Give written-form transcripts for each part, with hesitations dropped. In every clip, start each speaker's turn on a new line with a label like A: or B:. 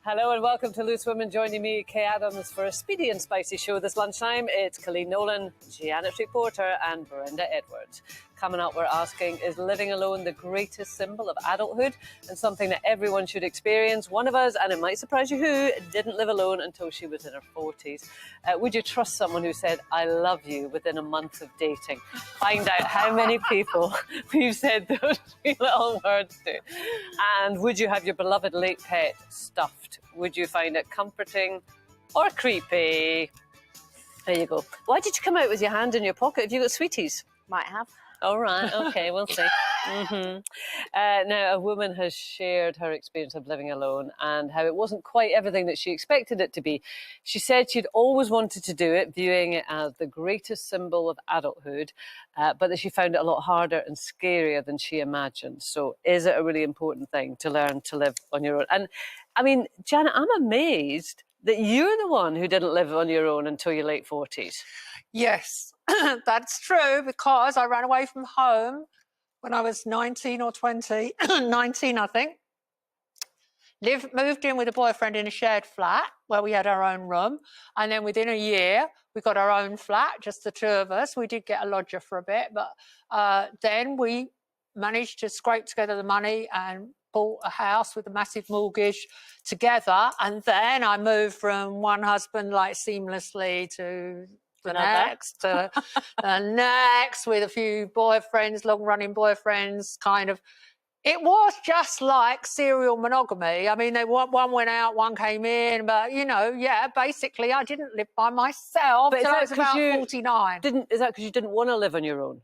A: Hello and welcome to Loose Women. Joining me, Kay Adams, for a speedy and spicy show this lunchtime. It's Colleen Nolan, Janet Porter and Brenda Edwards. Coming up, we're asking, is living alone the greatest symbol of adulthood and something that everyone should experience? One of us, and it might surprise you who, didn't live alone until she was in her 40s. Would you trust someone who said, I love you, within a month of dating? Find out how many people we've said those three little words to. And would you have your beloved late pet stuffed? Would you find it comforting or creepy? There you go. Why did you come out with your hand in your pocket? Have you got sweeties?
B: Might have.
A: All right, okay, we'll see. Now, a woman has shared her experience of living alone and how it wasn't quite everything that she expected it to be. She said she'd always wanted to do it, viewing it as the greatest symbol of adulthood, but that she found it a lot harder and scarier than she imagined. So is it a really important thing to learn to live on your own? And, I mean, Janet, I'm amazed that you're the one who didn't live on your own until your late 40s.
C: Yes, that's true, because I ran away from home when I was 19 or 20, 19 I think. Moved in with a boyfriend in a shared flat where we had our own room, and then within a year we got our own flat, just the two of us. We did get a lodger for a bit, but then we managed to scrape together the money and bought a house with a massive mortgage together. And then I moved from one husband like seamlessly to the next, next, with a few boyfriends, long-running boyfriends, kind of. It was just like serial monogamy. I mean, one went out, one came in, but, you know, yeah, basically I didn't live by myself until I was about 49.
A: Is that because you didn't want to live on your own?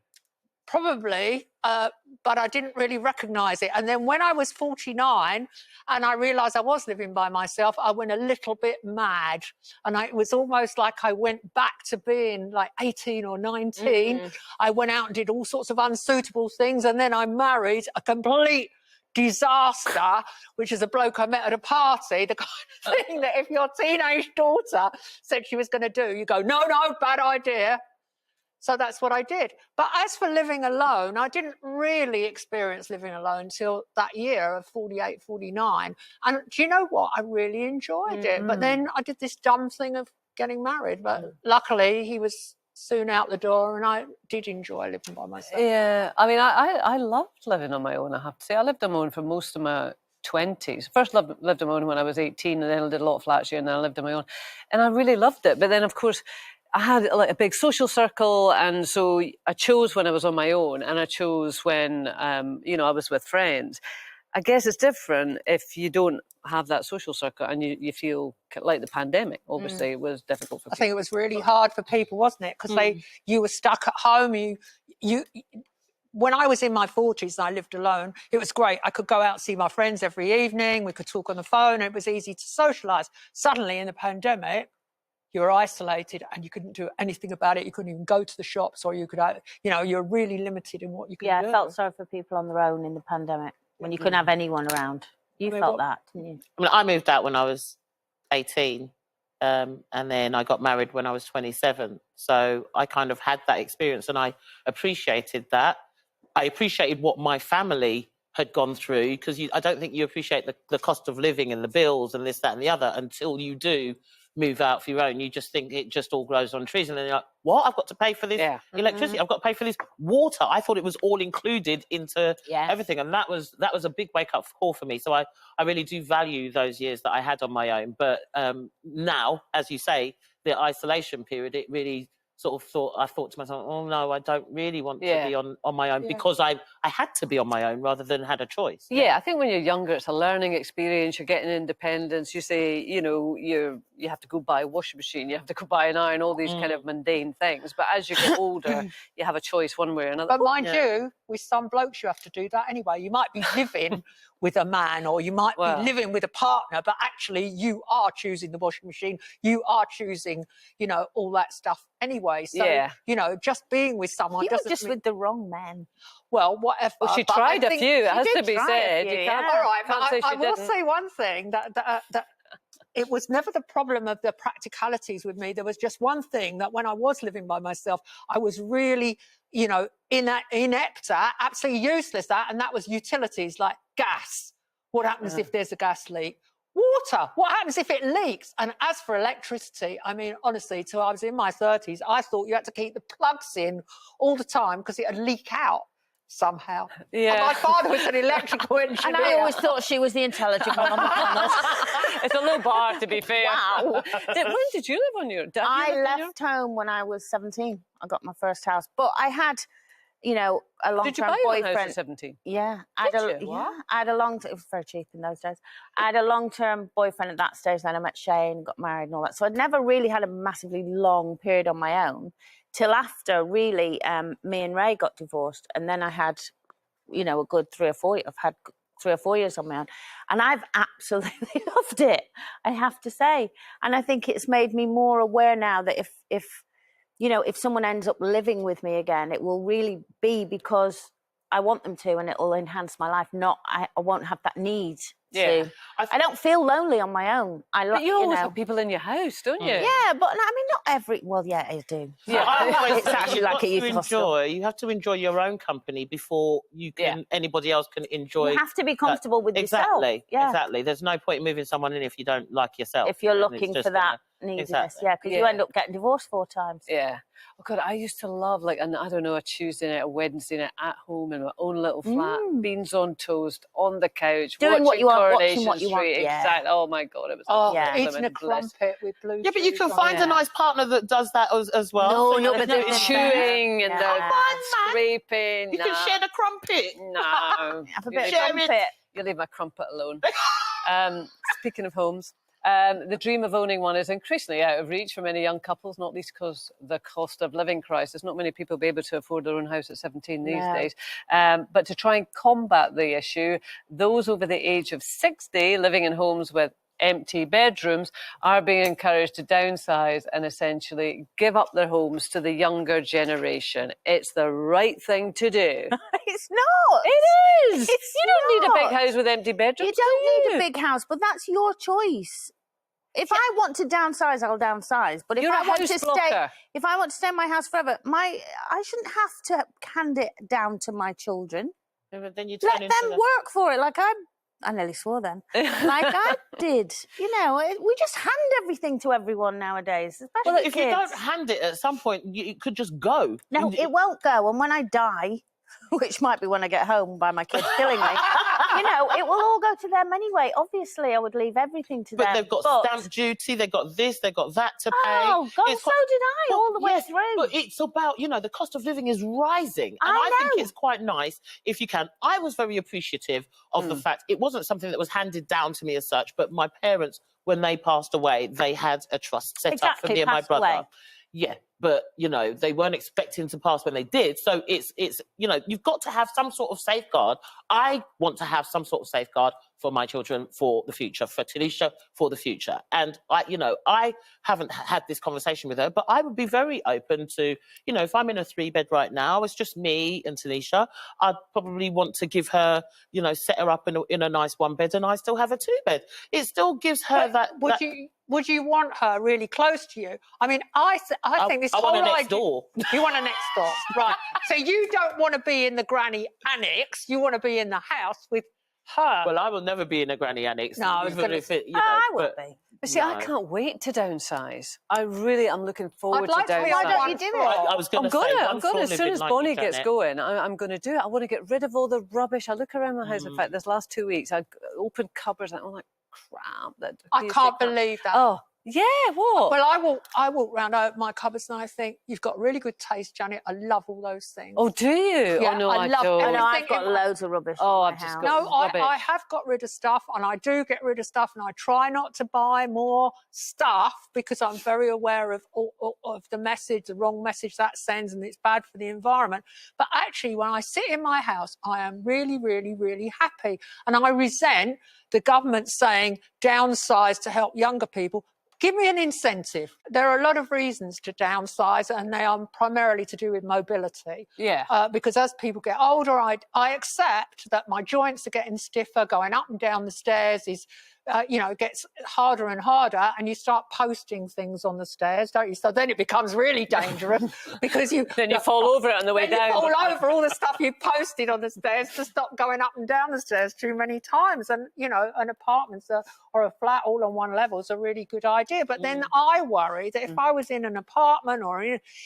C: Probably, but I didn't really recognise it. And then when I was 49 and I realised I was living by myself, I went a little bit mad. And it was almost like I went back to being like 18 or 19. I went out and did all sorts of unsuitable things. And then I married a complete disaster, which is a bloke I met at a party, the kind of thing that if your teenage daughter said she was going to do, you go, no, bad idea. So that's what I did. But as for living alone, I didn't really experience living alone until that year of 48, 49. And do you know what? I really enjoyed it. But then I did this dumb thing of getting married. But luckily, he was soon out the door and I did enjoy living by myself.
A: Yeah, I mean, I loved living on my own, I have to say. I lived on my own for most of my 20s. First lived on my own when I was 18, and then I did a lot of flats here, and then I lived on my own. And I really loved it. But then, of course, I had like a big social circle, and so I chose when I was on my own, and I chose when, I was with friends. I guess it's different if you don't have that social circle and you feel like the pandemic, obviously, was difficult for people.
C: I think it was really hard for people, wasn't it? Because you were stuck at home. When I was in my 40s and I lived alone, it was great. I could go out and see my friends every evening. We could talk on the phone. And it was easy to socialise. Suddenly, in the pandemic, you were isolated and you couldn't do anything about it. You couldn't even go to the shops, or you could, you're really limited in what you could do.
B: Yeah, I felt sorry for people on their own in the pandemic when you couldn't have anyone around. You felt that, didn't you?
D: I mean, I moved out when I was 18, and then I got married when I was 27. So I kind of had that experience, and I appreciated that. I appreciated what my family had gone through, because I don't think you appreciate the cost of living and the bills and this, that and the other until you do move out for your own. You just think it just all grows on trees, and then you're like, what? I've got to pay for this electricity. I've got to pay for this water. I thought it was all included into everything, and that was a big wake up call for me. So I really do value those years that I had on my own. But now, as you say, the isolation period, it really sort of thought to myself, oh no, I don't really want to be on my own, because I had to be on my own rather than had a choice.
A: Yeah, I think when you're younger, it's a learning experience. You're getting independence. You say, you have to go buy a washing machine, you have to go buy an iron, all these kind of mundane things. But as you get older, you have a choice one way or another.
C: But mind you, with some blokes, you have to do that anyway. You might be living with a man, or you might be living with a partner, but actually you are choosing the washing machine. You are choosing, all that stuff anyway. So, just being with someone doesn't...
B: just with the wrong man.
C: Well, whatever.
A: Well, she tried a few, it has to be said.
C: All right, but I will say one thing, that it was never the problem of the practicalities with me. There was just one thing, that when I was living by myself, I was really, inept at, absolutely useless at, and that was utilities like gas. What happens if there's a gas leak? water. What happens if it leaks? And as for electricity, I mean, honestly, till I was in my 30s, I thought you had to keep the plugs in all the time because it would leak out somehow.
A: Yeah.
C: And my father was an electrical engineer.
B: And I always thought she was the intelligent one on the panel.
A: It's a low bar, to be fair.
B: Wow.
A: When did you live on your?
B: I left home when I was 17. I got my first house, but I had, you know, a long-term
A: Did you buy your own house
B: boyfriend.
A: at 17?
B: Yeah,
A: Did you? Wow.
B: I had a long. It was very cheap in those days. I had a long-term boyfriend at that stage. Then I met Shane, got married, and all that. So I'd never really had a massively long period on my own till after really me and Ray got divorced, and then I had, you know, a good 3 or 4. I've had 3 or 4 years on my own, and I've absolutely loved it. I have to say, and I think it's made me more aware now that if you know, if someone ends up living with me again, it will really be because I want them to, and it will enhance my life. Not, I won't have that need to. I don't feel lonely on my own.
A: But you always have people in your house, don't you?
B: Yeah, but I mean, not every. Well, yeah, I do.
A: Yeah.
D: I always
B: It's
D: say
B: actually
D: you've
B: like
D: got
B: a youth
D: to
B: hostel.
D: You have to enjoy your own company before you can. Anybody else can enjoy.
B: You have to be comfortable with
D: exactly,
B: yourself. Yeah.
D: exactly. There's no point in moving someone in if you don't like yourself.
B: If you're
D: And it's
B: looking
D: just
B: for that
D: gonna-
B: neediness,
D: exactly.
B: yeah, because you end up getting divorced 4 times.
A: Yeah. Oh God, I used to love like, and I don't know, a Tuesday night, a Wednesday night at home in my own little flat, beans on toast on the couch,
B: Doing what
A: watching
B: you want, watching
A: Coronation
B: what you want,
A: Street.
B: yeah.
A: Exactly. Oh my God, it was
C: Oh,
B: Yeah.
C: eating a
A: bliss.
C: crumpet with blue
D: Yeah, but you
C: cheese
D: can
C: on
D: find
C: it.
D: a nice partner that does that as well.
B: No,
D: So
B: no,
D: there's
B: but
A: The
B: there's
D: issue.
A: chewing and
B: Yeah.
A: the
B: Come
D: on, man.
A: scraping.
D: You can share the crumpet.
A: No.
B: Have a
A: You
B: bit of
A: leave-
D: Share it.
B: crumpet.
A: You leave my crumpet alone. Speaking of homes, the dream of owning one is increasingly out of reach for many young couples, not least because the cost of living crisis. Not many people will be able to afford their own house at 17 these
B: No.
A: days. But to try and combat the issue, those over the age of 60 living in homes with empty bedrooms are being encouraged to downsize and essentially give up their homes to the younger generation. It's the right thing to do.
B: It's not.
A: It is.
B: It's
A: You don't need a
B: not.
A: big house with empty bedrooms.
B: You don't
A: do
B: need a big house, but that's your choice. If I want to downsize, I'll downsize. But if
A: You're
B: I
A: a
B: want
A: house
B: to stay,
A: blocker.
B: if I want to stay in my house forever, I shouldn't have to hand it down to my children.
D: Yeah, but then you turn
B: Let
D: into
B: them
D: the-
B: work for it. Like I nearly swore then. Like I did. You know, we just hand everything to everyone nowadays, especially
D: Well, if
B: kids.
D: you don't hand it at some point, it could just go.
B: No, it won't go. And when I die, which might be when I get home by my kids killing me, you know, it will all go to them anyway. Obviously, I would leave everything to
D: But
B: them.
D: they've got stamp duty, they've got this, they've got that to pay.
B: Oh, God,
D: It's
B: so
D: quite-
B: did I, all the way
D: Yes,
B: through.
D: But it's about, you know, the cost of living is rising. And
B: I
D: think
B: know.
D: it's quite nice if you can. I was very appreciative of the fact it wasn't something that was handed down to me as such, but my parents, when they passed away, they had a trust set up for
B: Exactly,
D: me and my
B: passed
D: brother.
B: away.
D: Yeah, but you know, they weren't expecting to pass when they did. So it's you know, you've got to have some sort of safeguard. I want to have some sort of safeguard for my children for the future, for Tanisha for the future. And I haven't had this conversation with her, but I would be very open to, you know, if I'm in a 3-bed right now, it's just me and Tanisha, I'd probably want to give her, you know, set her up in a nice 1-bed, and I still have a 2-bed. It still gives her that.
C: Would you want her really close to you? I mean, I think this
D: I
C: whole
D: want her next
C: idea.
D: door.
C: You want a next door, right? So you don't want to be in the granny annex. You want to be in the house with her.
D: Well, I will never be in a granny annex.
C: No, I was
D: even
C: gonna-
D: if it, you know,
B: I will
D: but-
B: be.
A: But see, I
D: No.
A: can't wait to downsize. I really am looking forward
C: I'd like
A: to
C: to be
A: downsizing.
C: on
B: Why don't
C: one
B: you do it?
C: floor.
D: I was going
A: I'm
D: to say,
A: gonna,
D: one
A: as
D: floor
A: soon
D: living
A: as
D: like
A: Bonnie
D: you,
A: gets
D: Janet.
A: going, I'm going to do it. I want to get rid of all the rubbish. I look around my house. In fact, this last 2 weeks, I opened cupboards and I'm like, crap.
C: I can't believe that.
A: Oh, yeah, what?
C: Well, I walk round my cupboards and I think you've got really good taste, Janet. I love all those things.
A: Oh, do you?
C: Yeah,
A: oh, no,
C: I
A: I
C: love
A: don't.
B: I know, I've
C: Everything
B: got
C: in my-
B: loads of rubbish.
A: Oh,
B: in my
A: I've just
B: house.
A: got-
C: No,
A: rubbish.
C: I have got rid of stuff, and I do get rid of stuff, and I try not to buy more stuff because I'm very aware of the message, the wrong message that sends, and it's bad for the environment. But actually, when I sit in my house, I am really, really, really happy, and I resent the government saying downsize to help younger people. Give me an incentive. There are a lot of reasons to downsize, and they are primarily to do with mobility.
A: Yeah.
C: Because as people get older, I accept that my joints are getting stiffer. Going up and down the stairs is it gets harder and harder, and you start posting things on the stairs, don't you? So then it becomes really dangerous because
A: then you fall over it on the way down.
C: You fall over all the stuff you posted on the stairs to stop going up and down the stairs too many times. And, an apartment or a flat all on one level is a really good idea. But then I worry that if I was in an apartment or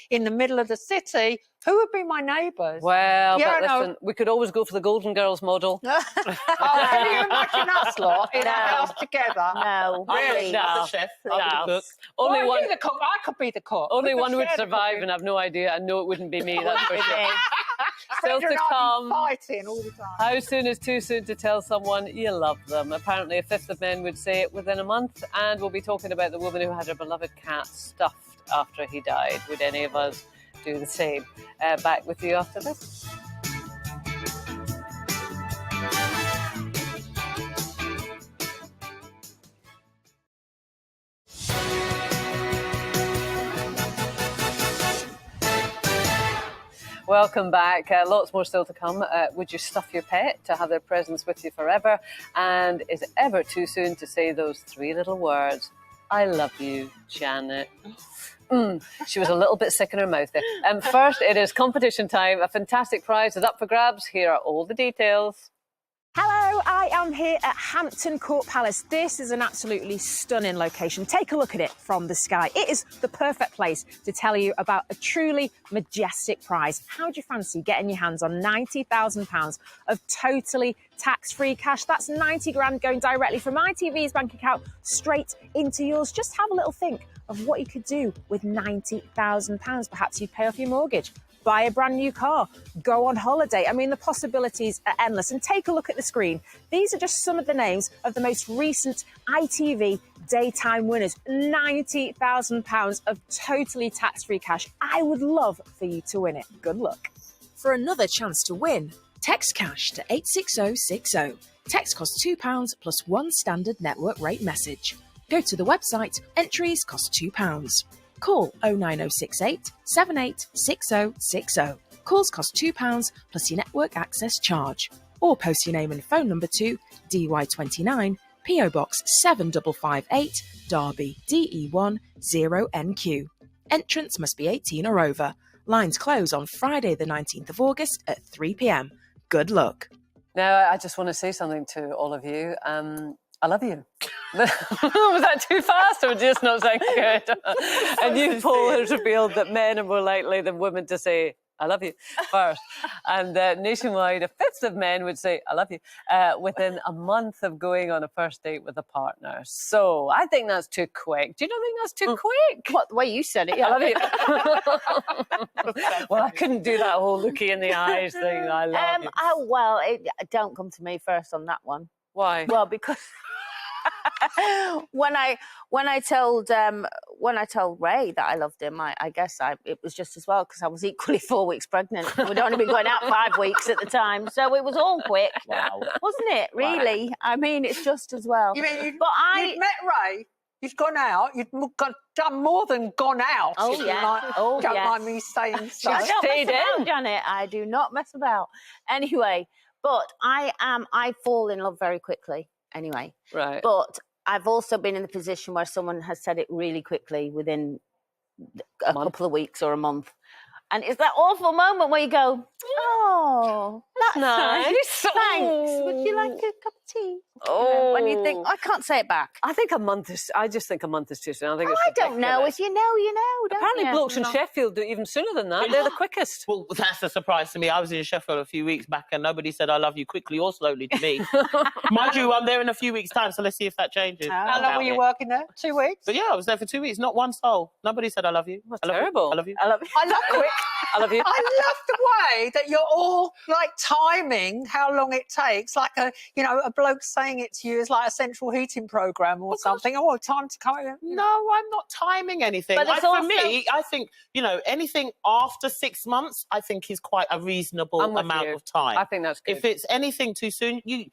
C: in the middle of the city, who would be my neighbours?
A: Well, but listen, we could always go for the Golden Girls model.
C: Can you imagine us lot in a house together?
B: No,
D: Really?
A: No.
D: I'm the chef. I'm the cook.
A: Only one.
C: The cook. I could be the cook.
A: Only
C: We could
A: one would
C: share the
A: survive,
C: cooking.
A: and I've no idea. I know it wouldn't be me. That's for sure. Still
C: Brenda
A: to
C: and I
A: come.
C: be fighting all the time.
A: How soon is too soon to tell someone you love them? Apparently, a fifth of men would say it within a month. And we'll be talking about the woman who had her beloved cat stuffed after he died. Would any of us do the same? Back with you after this. Welcome back. Lots more still to come. Would you stuff your pet to have their presence with you forever? And is it ever too soon to say those three little words? I love you, Janet. She was a little bit sick in her mouth there. First, it is competition time. A fantastic prize is up for grabs. Here are all the details.
E: Hello, I am here at Hampton Court Palace. This is an absolutely stunning location. Take a look at it from the sky. It is the perfect place to tell you about a truly majestic prize. How do you fancy getting your hands on £90,000 of totally tax-free cash? That's 90 grand going directly from ITV's bank account straight into yours. Just have a little think of what you could do with £90,000. Perhaps you'd pay off your mortgage, buy a brand new car, go on holiday. I mean, the possibilities are endless. And take a look at the screen. These are just some of the names of the most recent ITV daytime winners. £90,000 of totally tax-free cash. I would love for you to win it. Good luck.
F: For another chance to win, text cash to 86060. Text costs £2 plus one standard network rate message. Go to the website, entries cost £2. Call 09068 786060. Calls cost £2 plus your network access charge. Or post your name and phone number to DY29 PO Box 7558 Derby DE1 0NQ. Entrants must be 18 or over. Lines close on Friday the 19th of August at 3 p.m. Good luck.
A: Now, I just want to say something to all of you. I love you. Was that too fast or just not sound good? A new poll has revealed that men are more likely than women to say, I love you, first. And nationwide, a fifth of men would say, I love you, within a month of going on a first date with a partner. So I think that's too quick. Do you not think that's too quick?
B: What, the way you said it, yeah.
A: I love you. Well, I couldn't do that whole looky in the eyes thing. I love you.
B: Don't come to me first on that one.
A: Why?
B: Well, because when I told Ray that I loved him, I guess it was just as well because I was equally 4 weeks pregnant. We'd only been going out 5 weeks at the time, so it was all quick, wasn't it? Really, wow. I mean, it's just as well.
C: You mean you'd met Ray? You'd gone out. You'd done more than gone out.
B: Oh yeah.
C: Don't mind me saying so.
B: I don't mess about, Janet. I do not mess about. Anyway, but I fall in love very quickly. Anyway,
A: right.
B: But I've also been in the position where someone has said it really quickly within a couple of weeks or a month. And it's that awful moment where you go, oh, that's nice. Thanks. Would you like a cup of tea?
A: Oh.
B: When you think, I can't say it back.
A: I think a month is. I just think a month is too soon. I think it's
B: I don't know. If you know, you know. Don't
A: Apparently,
B: you?
A: blokes in Sheffield do even sooner than that. They're the quickest.
D: Well, that's a surprise to me. I was in Sheffield a few weeks back and nobody said I love you quickly or slowly to me. Mind you, I'm there in a few weeks' time, so let's see if that changes.
C: How long were you working there? 2 weeks?
D: But yeah, I was there for 2 weeks. Not one soul. Nobody said I love you.
A: That's
D: I love
A: terrible.
D: You. I love you.
B: I love you.
C: I love quick.
A: I love you.
C: I love the way that you're all like timing how long it takes, like a bloke saying it to you is like a central heating program or something. Oh, time to come in.
D: No, I'm not timing anything.
B: But it's
D: for me, I think, anything after 6 months, I think is quite a reasonable amount of time.
A: I think that's good.
D: If it's anything too soon, you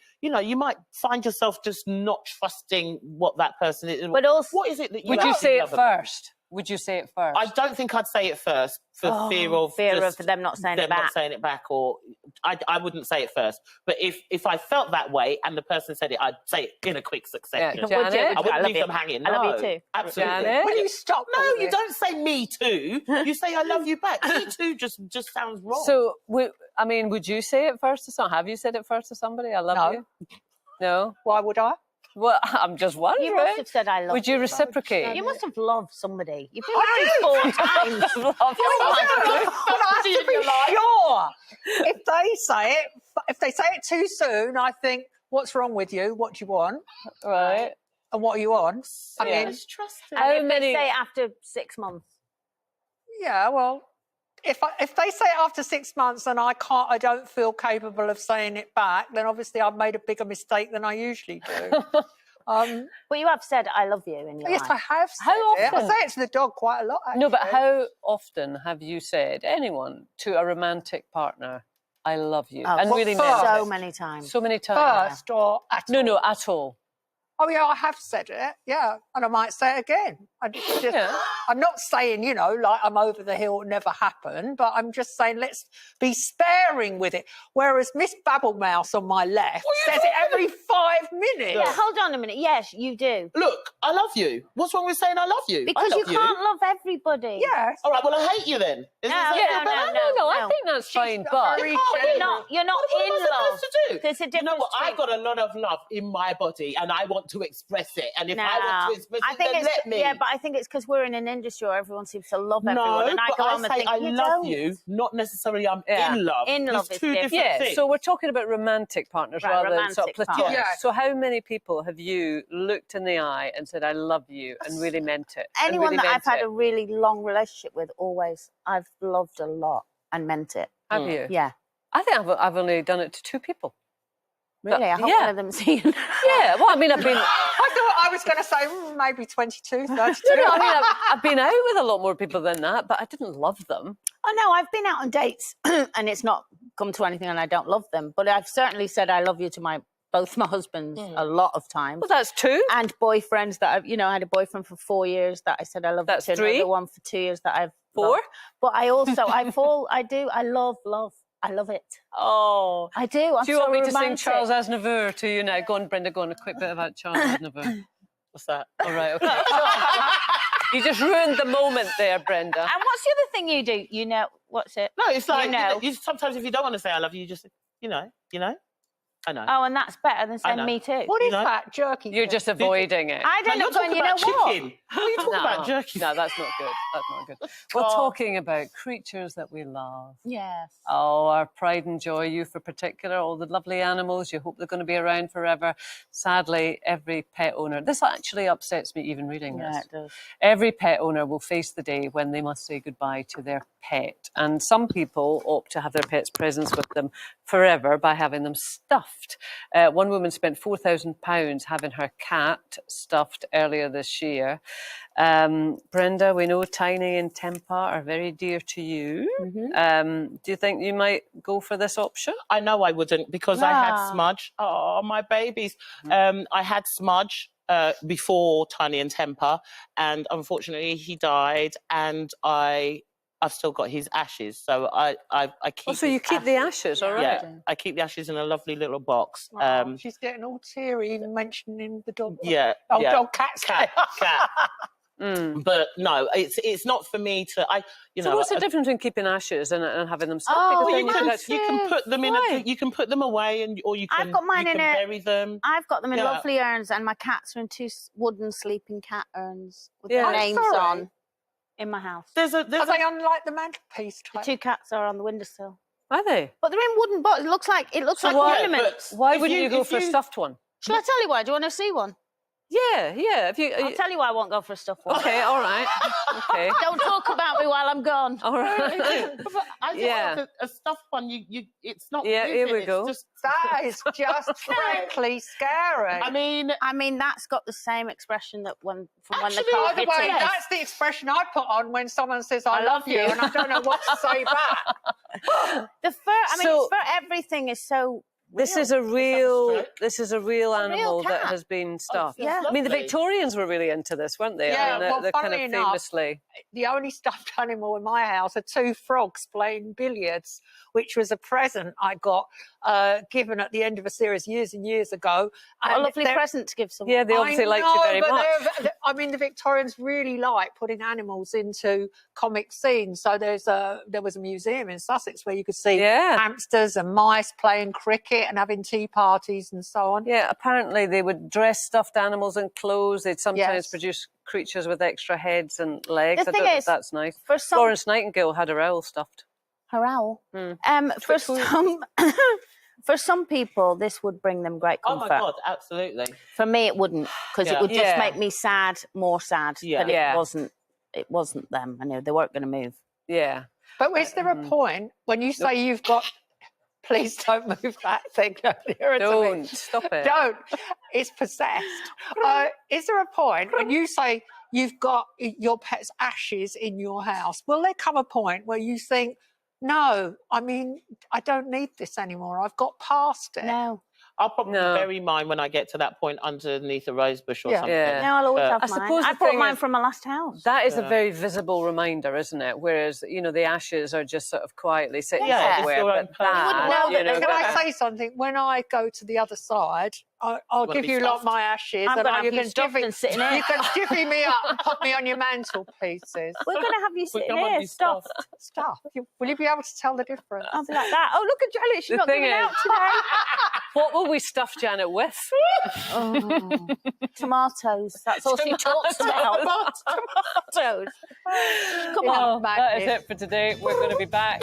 D: might find yourself just not trusting what that person is.
B: But also,
D: what is it that you
A: would you
D: actually
A: say it
D: love about-
A: first? Would you say it first?
D: I don't think I'd say it first for fear of
B: them not saying it
D: them
B: back.
D: not saying it back, or I wouldn't say it first. But if I felt that way and the person said it, I'd say it in a quick succession.
A: Yeah,
B: Would you?
A: Janet?
D: I wouldn't
B: love
D: leave
B: you.
D: them hanging.
B: I love
D: No,
B: you too.
D: absolutely.
A: Janet?
C: Will you stop?
D: No,
C: all
D: you
C: this?
D: don't say me too. You say I love you back. Me too just sounds wrong.
A: So, I mean, would you say it first to someone? Have you said it first to somebody? I love
C: No.
A: you. No.
C: Why would I?
A: Well, I'm just wondering.
B: You must have said I love
A: Would you
B: you.
A: reciprocate?
B: You must have loved somebody. You've been married 4 times.
C: But I have to be sure. If they say it too soon, I think, what's wrong with you? What do you want?
A: Right.
C: And what are you on? I
A: Yeah.
C: mean,
B: And
A: How
B: if
A: many-
B: they say it after 6 months.
C: yeah, well, if they say it after 6 months and I don't feel capable of saying it back, then obviously I've made a bigger mistake than I usually do.
B: But you have said I love you in your
C: Yes,
B: life.
C: I have said
A: How
C: it. I
A: often?
C: say it to the dog quite a lot, actually.
A: No, but how often have you said, anyone, to a romantic partner, I love you?
B: Oh,
A: And really
C: first?
A: meant
B: so
A: it?
B: many times.
A: So many times.
C: First or at
A: No,
C: all?
A: no, at all.
C: Oh, yeah, I have said it, yeah. And I might say it again.
A: Yeah.
C: I'm not saying, like I'm over the hill, it never happened, but I'm just saying let's be sparing with it. Whereas Miss Babblemouse on my left says it every 5 minutes.
B: Yeah, hold on a minute. Yes, you do.
D: Look, I love you. What's wrong with saying I love you?
B: Because
D: I
B: you
D: love
B: can't love everybody.
C: Yes.
D: All right, well, I hate you then. Is
B: No,
D: that
B: no,
A: I think that's fine, but
C: very
B: You're not
D: What
B: in
D: am I
B: love.
D: supposed to do?
B: There's a
D: You know
B: difference
D: what? I've
B: between-
D: got a lot of love in my body, and I want to express it. And if
B: No,
D: I want to express
B: I
D: it,
B: think
D: then
B: it's
D: let me.
B: yeah, but I think it's because we're in an industry where everyone seems to love
D: no,
B: everyone, and I
D: but
B: go
D: I
B: on and
D: say
B: think
D: I
B: you
D: love
B: don't.
D: you, not necessarily I'm
A: Yeah.
D: in love.
B: In
D: There's
B: love is
D: two
B: different.
D: different
A: yeah,
D: things.
A: so we're talking about romantic partners
B: Right,
A: rather than sort of
B: romantic
A: platonic.
B: partners.
C: Yeah.
A: So how many people have you looked in the eye and said, I love you, and really meant it? and
B: Anyone
A: really
B: that I've
A: meant
B: had
A: it?
B: a really long relationship with, always I've loved a lot and meant it.
A: Have you?
B: Yeah,
A: I think I've only done it to 2 people.
B: really. I hope
A: yeah.
B: one of them's seen.
A: Yeah, well, I mean, I've been...
C: I thought I was going to say maybe 22, 32.
A: No, I mean, I've been out with a lot more people than that, but I didn't love them.
B: Oh no, I've been out on dates and it's not come to anything, and I don't love them. But I've certainly said I love you to both my husbands a lot of times.
A: Well, that's 2.
B: And boyfriends that I had a boyfriend for 4 years that I said I love
A: That's
B: you to.
A: 3.
B: Another one for 2 years that I've
A: 4.
B: loved. But I also I love love. I love it.
A: Oh.
B: I do. I'm
A: Do you
B: so
A: want me to sing
B: romantic.
A: Charles Aznavour to you now? Go on, Brenda, go on, a quick bit about Charles Aznavour.
D: What's that?
A: All right, okay. You just ruined the moment there, Brenda.
B: And what's the other thing you do? You know, what's it?
D: No, it's like
B: know.
D: sometimes if you don't want to say I love you, you just you know. I know.
B: Oh, and that's better than saying
D: know.
B: me too.
C: What is
D: know?
C: that jerky?
A: You're
C: thing?
A: just avoiding it.
B: I
D: No,
B: don't
D: you're
B: know.
D: talking
B: You know
D: about
B: what?
D: chicken. How are you talking about jerky?
A: No, that's not good. That's not good. We're talking about creatures that we love.
B: Yes.
A: Oh, our pride and joy, you for particular, all the lovely animals. You hope they're going to be around forever. Sadly, every pet owner, this actually upsets me even reading
B: Yeah,
A: this.
B: it does.
A: Every pet owner will face the day when they must say goodbye to their pet. And some people opt to have their pet's presence with them forever by having them stuffed. One woman spent £4,000 having her cat stuffed earlier this year. Brenda, we know Tiny and Tempa are very dear to you. Do you think you might go for this option?
D: I know I wouldn't because I had
B: No.
D: Smudge. Oh, my babies. I had Smudge before Tiny and Temper, and unfortunately he died, and I've still got his ashes, so I keep.
A: Oh, so
D: his
A: you keep the ashes, all right.
D: Yeah, I keep the ashes in a lovely little box.
C: Oh, she's getting all teary, even mentioning the dog.
D: Yeah,
C: Oh,
D: yeah.
C: dog, cats.
D: cat. But no, it's not for me to.
A: So what's the difference between keeping ashes and having them stuffed?
B: Oh,
A: Because then
D: You
A: you
D: can,
A: actually-
D: you can put them in.
A: Why?
D: You can put them away, or you can.
B: I've got mine
D: you
B: in
D: can
B: a-
D: bury them.
B: I've got them in
D: Yeah.
B: lovely urns, and my cats are in 2 wooden sleeping cat urns with
A: Yeah.
B: their
A: Oh,
B: names
C: sorry.
B: on in my house.
D: There's
C: Are they on like the mantelpiece
B: The
C: type?
B: 2 cats are on the windowsill,
A: Are they?
B: but they're in wooden bottles. It looks like
D: why-
B: ornaments.
A: Why
D: If
A: wouldn't you go
D: if
A: for a stuffed one?
B: Shall I tell you why? Do you want to see one?
A: Yeah, yeah. If you,
B: I'll tell you why I won't go for a stuffed one.
A: okay, all right. Okay,
B: Don't talk about me while I'm gone.
A: all right.
D: I just
A: Yeah.
D: like a stuffed one. It's not.
A: Yeah, here
D: moving,
A: we
D: it's
A: go.
D: Just,
C: That is just frankly scary.
D: I mean,
B: I mean, that's got the same expression that when the
C: By
B: car
C: the
B: hit
C: way,
B: it.
C: that's the expression I put on when someone says I love you, and I don't know what to say back.
B: The fur. I mean,
A: So-
B: it's fur. Everything is so
A: This is a real animal that
C: cat.
A: has been stuffed.
B: Yeah.
A: I mean, the
D: Lovely.
A: Victorians were really into this, weren't they?
C: Yeah,
A: I mean,
C: well,
A: they're kind
C: funnily
A: of
C: enough,
A: famously.
C: The only stuffed animal in my house are 2 frogs playing billiards, which was a present I got given at the end of a series years and years ago.
B: What a
C: And
B: lovely
C: they're-
B: present to give someone.
A: Yeah, they obviously liked you very
C: but
A: much.
C: I mean, the Victorians really like putting animals into comic scenes. So there was a museum in Sussex where you could see
A: Yeah.
C: hamsters and mice playing cricket and having tea parties and so on.
A: Yeah, apparently they would dress stuffed animals in clothes. They'd sometimes
C: Yes.
A: produce creatures with extra heads and legs.
B: The
A: I
B: thing
A: don't know if
B: is,
A: that's nice.
B: For some,
A: Florence Nightingale had her owl stuffed.
B: her owl.
A: Mm.
B: For some, for some people, this would bring them great
D: Oh
B: comfort.
D: my God, absolutely.
B: For me, it wouldn't, because it
D: Yeah.
B: would just
A: Yeah.
B: make me sad, more sad.
D: Yeah.
B: But
A: Yeah.
B: it wasn't them. I know they weren't going to move.
A: Yeah.
C: But is there a point when you say you've got... Please don't move that thing.
A: Don't. Stop it.
C: Don't. It's possessed. Is there a point when you say you've got your pet's ashes in your house? Will there come a point where you think, no, I mean, I don't need this anymore. I've got past it.
B: No,
D: I'll probably
A: No.
D: bury mine when I get to that point underneath a rose bush or
C: Yeah.
D: something.
A: Yeah.
B: no, I'll always
D: But-
B: have
A: I
B: mine.
A: suppose
B: I
A: the
B: brought
A: thing
B: mine
A: is-
B: from my last house.
A: That is a
D: Yeah.
A: very visible reminder, isn't it? Whereas, you know, the ashes are just sort of quietly sitting
B: Yeah, it's
A: somewhere.
D: your own
A: But
D: place.
A: that,
B: wouldn't know
C: Well,
B: that
A: you know,
B: there's
C: can I
A: that-
C: say something? When I go to the other side, I'll
D: Wanna
C: give
D: be
C: you lot
D: stuffed?
C: my ashes,
B: I'm
C: and
B: gonna have
C: you
B: you
C: can
B: stuffed and sitting here.
C: you can divvy me up and put me on your mantelpieces.
B: We're going to have you sitting
D: come on,
B: here
D: you
B: stuffed.
C: Stuff. Will you be able to tell the difference?
B: I'll be like that. Oh, look at Janet. She's
A: The
B: not
A: thing
B: giving
A: is-
B: out today.
A: What will we stuff Janet with?
B: Oh, tomatoes. That's all she talks about. Tomatoes. Come
A: Well,
B: on.
A: that is it for today. We're going to be back,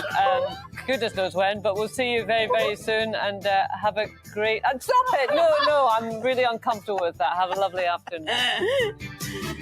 A: goodness knows when, but we'll see you very, very soon, and have a great... And stop it! No, I'm really uncomfortable with that. Have a lovely afternoon.